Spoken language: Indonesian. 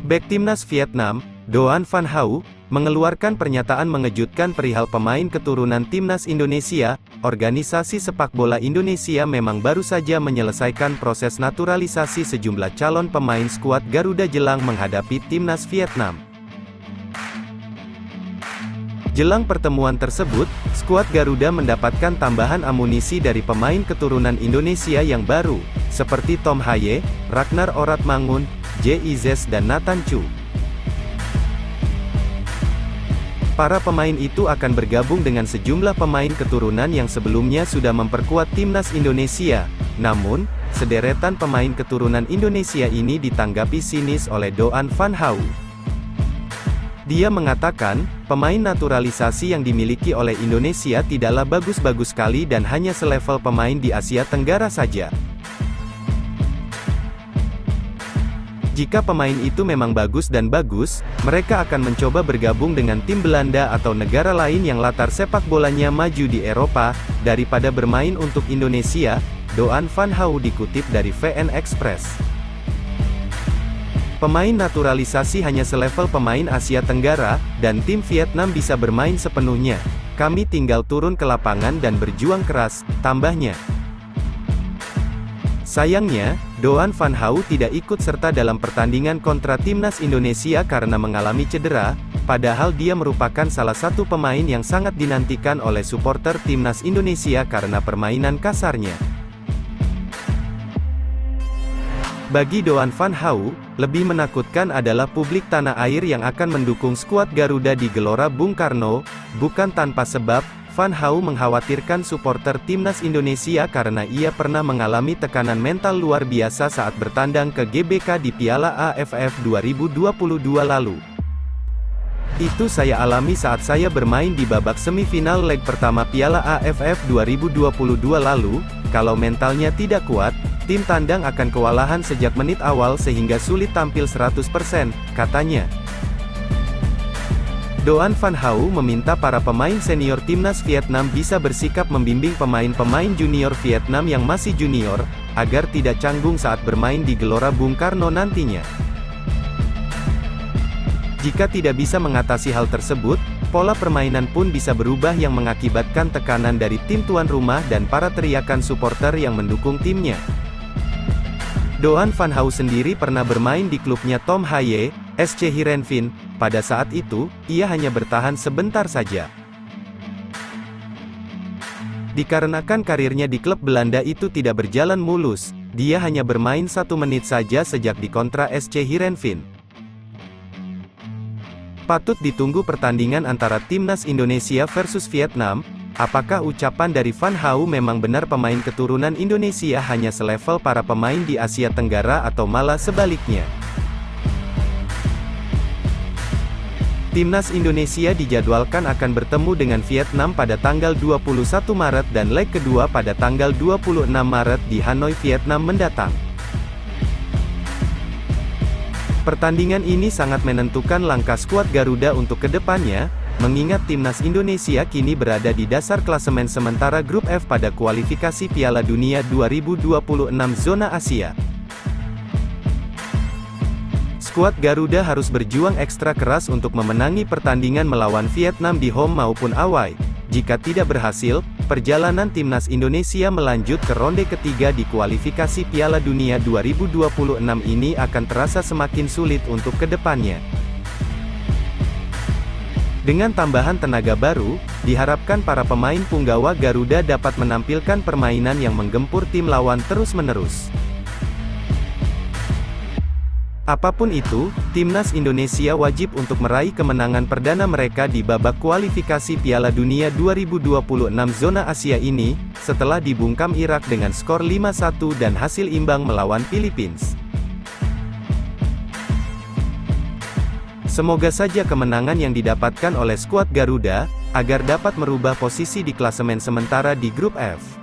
Bek timnas Vietnam, Doan Van Hau, mengeluarkan pernyataan mengejutkan perihal pemain keturunan timnas Indonesia. Organisasi sepak bola Indonesia memang baru saja menyelesaikan proses naturalisasi sejumlah calon pemain skuad Garuda jelang menghadapi timnas Vietnam. Jelang pertemuan tersebut, skuad Garuda mendapatkan tambahan amunisi dari pemain keturunan Indonesia yang baru, seperti Tom Haye, Ragnar Oratmangun, J.I.Zes dan Nathan Chu. Para pemain itu akan bergabung dengan sejumlah pemain keturunan yang sebelumnya sudah memperkuat timnas Indonesia. Namun, sederetan pemain keturunan Indonesia ini ditanggapi sinis oleh Doan Van Hau. Dia mengatakan, pemain naturalisasi yang dimiliki oleh Indonesia tidaklah bagus-bagus sekali dan hanya selevel pemain di Asia Tenggara saja. Jika pemain itu memang bagus dan bagus, mereka akan mencoba bergabung dengan tim Belanda atau negara lain yang latar sepak bolanya maju di Eropa, daripada bermain untuk Indonesia, Doan Van Hau dikutip dari VN Express. Pemain naturalisasi hanya selevel pemain Asia Tenggara, dan tim Vietnam bisa bermain sepenuhnya. Kami tinggal turun ke lapangan dan berjuang keras, tambahnya. Sayangnya, Doan Van Hau tidak ikut serta dalam pertandingan kontra timnas Indonesia karena mengalami cedera, padahal dia merupakan salah satu pemain yang sangat dinantikan oleh supporter timnas Indonesia karena permainan kasarnya. Bagi Doan Van Hau, lebih menakutkan adalah publik tanah air yang akan mendukung skuad Garuda di Gelora Bung Karno. Bukan tanpa sebab, Van Hau mengkhawatirkan supporter timnas Indonesia karena ia pernah mengalami tekanan mental luar biasa saat bertandang ke GBK di Piala AFF 2022 lalu. Itu saya alami saat saya bermain di babak semifinal leg pertama Piala AFF 2022 lalu. Kalau mentalnya tidak kuat, tim tandang akan kewalahan sejak menit awal sehingga sulit tampil 100%, katanya. Doan Van Hau meminta para pemain senior timnas Vietnam bisa bersikap membimbing pemain-pemain junior Vietnam yang masih junior, agar tidak canggung saat bermain di Gelora Bung Karno nantinya. Jika tidak bisa mengatasi hal tersebut, pola permainan pun bisa berubah yang mengakibatkan tekanan dari tim tuan rumah dan para teriakan supporter yang mendukung timnya. Doan Van Hau sendiri pernah bermain di klubnya Tom Haye, SC Heerenveen. Pada saat itu, ia hanya bertahan sebentar saja. Dikarenakan karirnya di klub Belanda itu tidak berjalan mulus, dia hanya bermain 1 menit saja sejak dikontrak SC Heerenveen. Patut ditunggu pertandingan antara timnas Indonesia versus Vietnam. Apakah ucapan dari Van Hau memang benar pemain keturunan Indonesia hanya selevel para pemain di Asia Tenggara atau malah sebaliknya? Timnas Indonesia dijadwalkan akan bertemu dengan Vietnam pada tanggal 21 Maret dan leg kedua pada tanggal 26 Maret di Hanoi, Vietnam mendatang. Pertandingan ini sangat menentukan langkah skuad Garuda untuk kedepannya, mengingat timnas Indonesia kini berada di dasar klasemen sementara grup F pada kualifikasi Piala Dunia 2026 zona Asia. Skuad Garuda harus berjuang ekstra keras untuk memenangi pertandingan melawan Vietnam di home maupun away. Jika tidak berhasil, perjalanan timnas Indonesia melanjut ke ronde ketiga di kualifikasi Piala Dunia 2026 ini akan terasa semakin sulit untuk kedepannya. Dengan tambahan tenaga baru, diharapkan para pemain punggawa Garuda dapat menampilkan permainan yang menggempur tim lawan terus-menerus. Apapun itu, timnas Indonesia wajib untuk meraih kemenangan perdana mereka di babak kualifikasi Piala Dunia 2026 zona Asia ini, setelah dibungkam Irak dengan skor 5-1 dan hasil imbang melawan Philippines. Semoga saja kemenangan yang didapatkan oleh skuad Garuda, agar dapat merubah posisi di klasemen sementara di grup F.